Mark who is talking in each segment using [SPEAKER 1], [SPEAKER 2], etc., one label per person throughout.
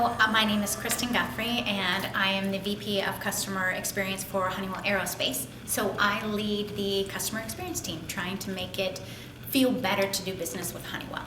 [SPEAKER 1] My name is Kristin Guthrie, and I am the VP of Customer Experience for Honeywell Aerospace. So I lead the customer experience team, trying to make it feel better to do business with Honeywell.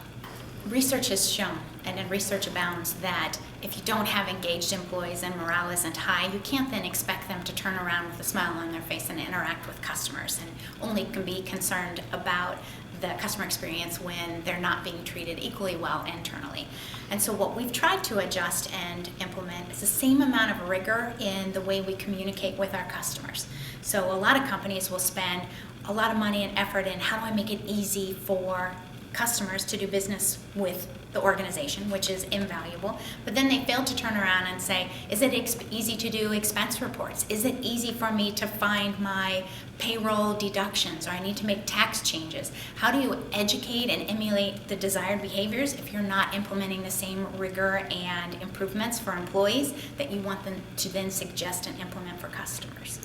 [SPEAKER 1] Research has shown, and research abounds, that if you don't have engaged employees and morale isn't high, you can't then expect them to turn around with a smile on their face and interact with customers, and only can be concerned about the customer experience when they're not being treated equally well internally. And so what we've tried to adjust and implement is the same amount of rigor in the way we communicate with our customers. So a lot of companies will spend a lot of money and effort in how do I make it easy for customers to do business with the organization, which is invaluable, but then they fail to turn around and say, is it easy to do expense reports? Is it easy for me to find my payroll deductions, or I need to make tax changes? How do you educate and emulate the desired behaviors if you're not implementing the same rigor and improvements for employees that you want them to then suggest and implement for customers?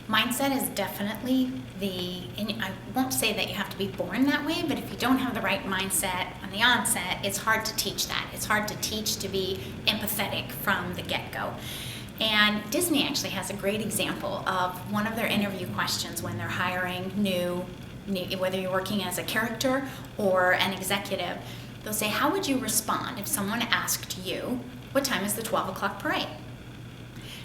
[SPEAKER 1] Mindset is definitely and I won't say that you have to be born that way, but if you don't have the right mindset on the onset, it's hard to teach that. It's hard to teach to be empathetic from the get-go. And Disney actually has a great example of one of their interview questions when they're hiring new, whether you're working as a character or an executive. They'll say, how would you respond if someone asked you, what time is the 12 o'clock parade?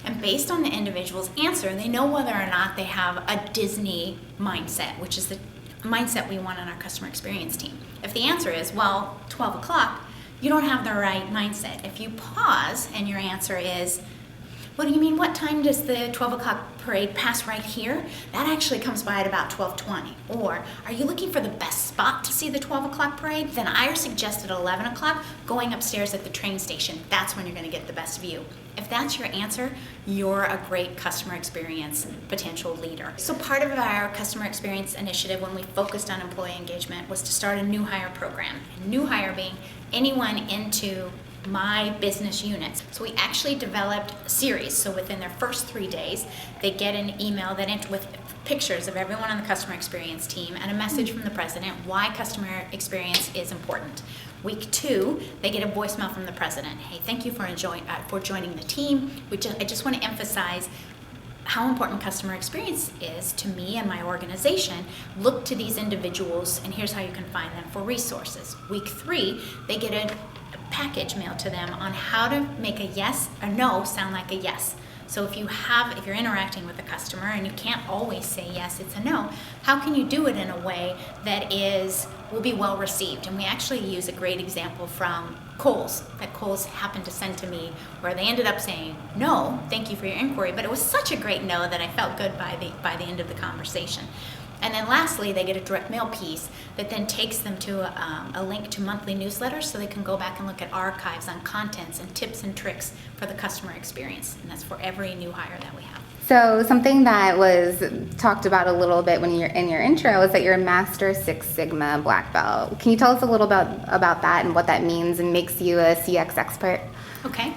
[SPEAKER 1] And based on the individual's answer, they know whether or not they have a Disney mindset, which is the mindset we want on our customer experience team. If the answer is, well, 12 o'clock, you don't have the right mindset. If you pause and your answer is, what do you mean, what time does the 12 o'clock parade pass right here? That actually comes by at about 12:20. Or, are you looking for the best spot to see the 12 o'clock parade? Then I suggested 11 o'clock, going upstairs at the train station. That's when you're going to get the best view. If that's your answer, you're a great customer experience potential leader. So part of our customer experience initiative when we focused on employee engagement was to start a new hire program. New hire being anyone into my business units. So we actually developed a series. So within their first 3 days, they get an email with pictures of everyone on the customer experience team and a message from the president why customer experience is important. Week 2, they get a voicemail from the president. Hey, thank you for joining the team. I just want to emphasize how important customer experience is to me and my organization. Look to these individuals, and here's how you can find them for resources. Week 3, they get a package mailed to them on how to make a yes or no sound like a yes. So if you're interacting with a customer and you can't always say yes, it's a no, how can you do it in a way that will be well received? And we actually use a great example from Kohl's happened to send to me, where they ended up saying, no, thank you for your inquiry, but it was such a great no that I felt good by the end of the conversation. And then lastly, they get a direct mail piece that then takes them to a link to monthly newsletters so they can go back and look at archives on contents and tips and tricks for the customer experience. And that's for every new hire that we have.
[SPEAKER 2] So something that was talked about a little bit when you're in your intro is that you're a Master Six Sigma Black Belt. Can you tell us a little about that and what that means and makes you a CX expert?
[SPEAKER 1] Okay.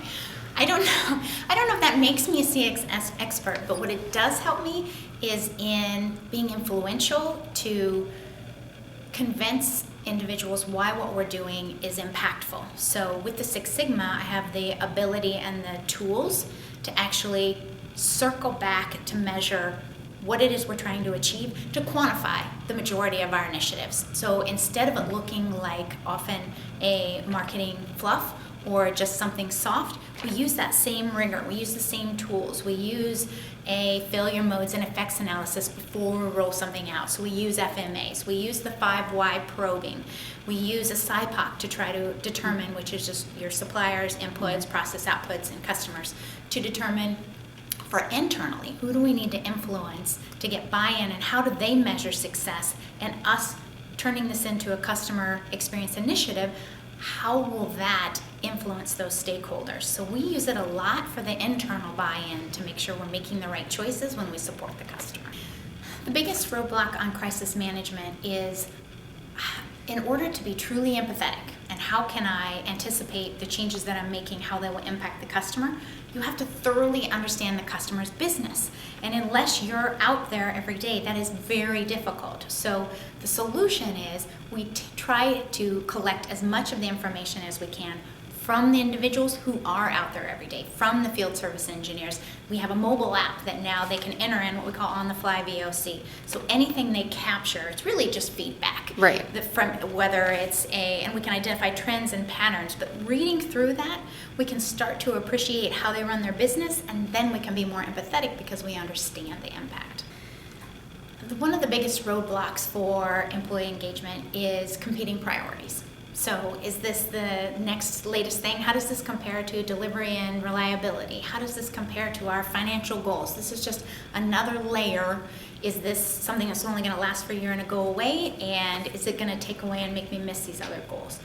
[SPEAKER 1] I don't know if that makes me a CX expert, but what it does help me is in being influential to convince individuals why what we're doing is impactful. So with the Six Sigma, I have the ability and the tools to actually circle back to measure what it is we're trying to achieve, to quantify the majority of our initiatives. So instead of it looking like often a marketing fluff or just something soft, we use that same rigor, we use the same tools, we use a failure modes and effects analysis before we roll something out. So we use FMAs, we use the 5 why probing, we use a SIPOC to try to determine, which is just your suppliers, inputs, process outputs, and customers, to determine for internally, who do we need to influence to get buy-in and how do they measure success, and us turning this into a customer experience initiative, how will that influence those stakeholders? So we use it a lot for the internal buy-in to make sure we're making the right choices when we support the customer. The biggest roadblock on crisis management is, in order to be truly empathetic and how can I anticipate the changes that I'm making, how they will impact the customer, you have to thoroughly understand the customer's business. And unless you're out there every day, that is very difficult. So the solution is we try to collect as much of the information as we can from the individuals who are out there every day, from the field service engineers. We have a mobile app that now they can enter in what we call on-the-fly VOC. So anything they capture, it's really just feedback.
[SPEAKER 2] Right.
[SPEAKER 1] From whether it's and we can identify trends and patterns, but reading through that, we can start to appreciate how they run their business, and then we can be more empathetic because we understand the impact. One of the biggest roadblocks for employee engagement is competing priorities. So is this the next latest thing? How does this compare to delivery and reliability? How does this compare to our financial goals? This is just another layer. Is this something that's only going to last for a year and go away? And is it going to take away and make me miss these other goals?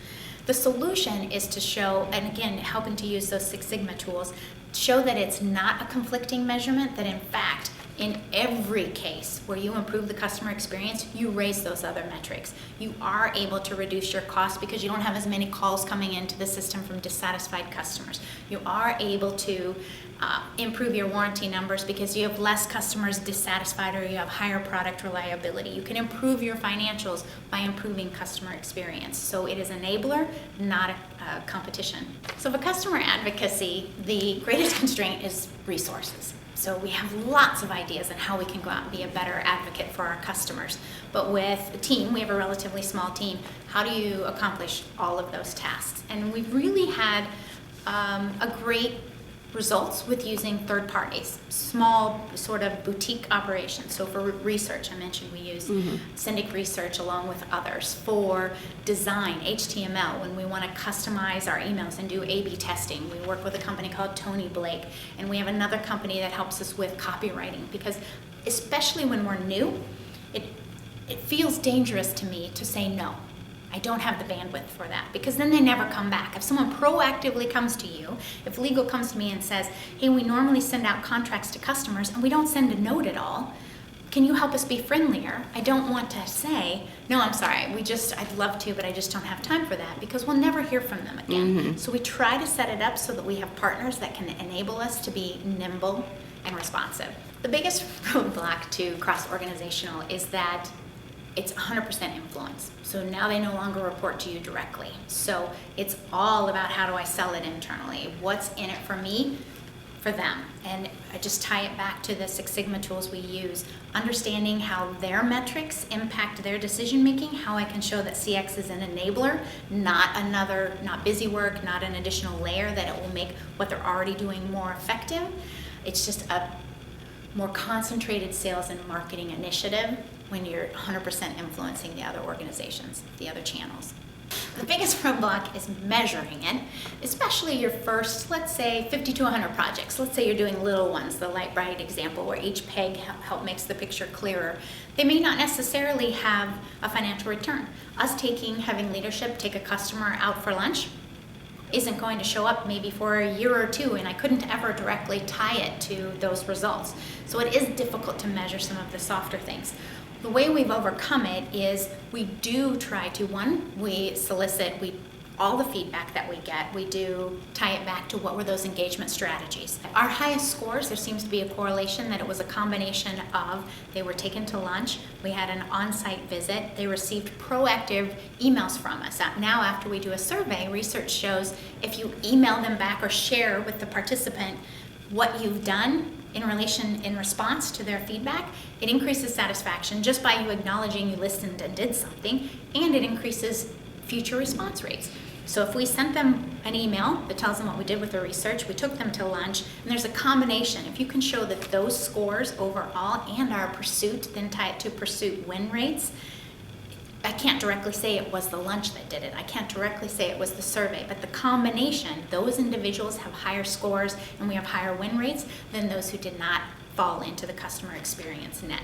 [SPEAKER 1] The solution is to show, and again, helping to use those Six Sigma tools, show that it's not a conflicting measurement, that in fact, in every case where you improve the customer experience, you raise those other metrics. You are able to reduce your costs because you don't have as many calls coming into the system from dissatisfied customers. You are able to improve your warranty numbers because you have less customers dissatisfied, or you have higher product reliability. You can improve your financials by improving customer experience. So it is enabler, not a competition. So for customer advocacy, the greatest constraint is resources. So we have lots of ideas on how we can go out and be a better advocate for our customers. But with a team, we have a relatively small team, how do you accomplish all of those tasks? And we've really had a great results with using third parties, small sort of boutique operations. So for research, I mentioned we use Syndic Research along with others. For design, HTML, when we want to customize our emails and do A/B testing, we work with a company called Tony Blake, and we have another company that helps us with copywriting, because especially when we're new, it feels dangerous to me to say no. I don't have the bandwidth for that, because then they never come back. If someone proactively comes to you, if legal comes to me and says, hey, we normally send out contracts to customers and we don't send a note at all, can you help us be friendlier? I don't want to say, no, I'm sorry, I'd love to, but I just don't have time for that, because we'll never hear from them again. So we try to set it up so that we have partners that can enable us to be nimble and responsive. The biggest roadblock to cross-organizational is that it's 100% influence. So now they no longer report to you directly. So it's all about, how do I sell it internally? What's in it for me, for them? And I just tie it back to the Six Sigma tools we use, understanding how their metrics impact their decision making, how I can show that CX is an enabler, not busy work, not an additional layer, that it will make what they're already doing more effective. It's just a more concentrated sales and marketing initiative when you're 100% influencing the other organizations, the other channels. The biggest roadblock is measuring it, especially your first, let's say, 50 to 100 projects. Let's say you're doing little ones, the light bright example, where each peg makes the picture clearer. They may not necessarily have a financial return. Us having leadership take a customer out for lunch isn't going to show up maybe for a year or two, and I couldn't ever directly tie it to those results. So it is difficult to measure some of the softer things. The way we've overcome it is we do try to, we solicit all the feedback that we get. We do tie it back to what were those engagement strategies. Our highest scores, there seems to be a correlation that it was a combination of they were taken to lunch, we had an on-site visit, they received proactive emails from us. Now after we do a survey, research shows if you email them back or share with the participant what you've done in response to their feedback, it increases satisfaction just by you acknowledging you listened and did something, and it increases future response rates. So if we sent them an email that tells them what we did with the research, we took them to lunch, and there's a combination. If you can show that those scores overall and our pursuit, then tie it to pursuit win rates, I can't directly say it was the lunch that did it. I can't directly say it was the survey, but the combination, those individuals have higher scores and we have higher win rates than those who did not fall into the customer experience net.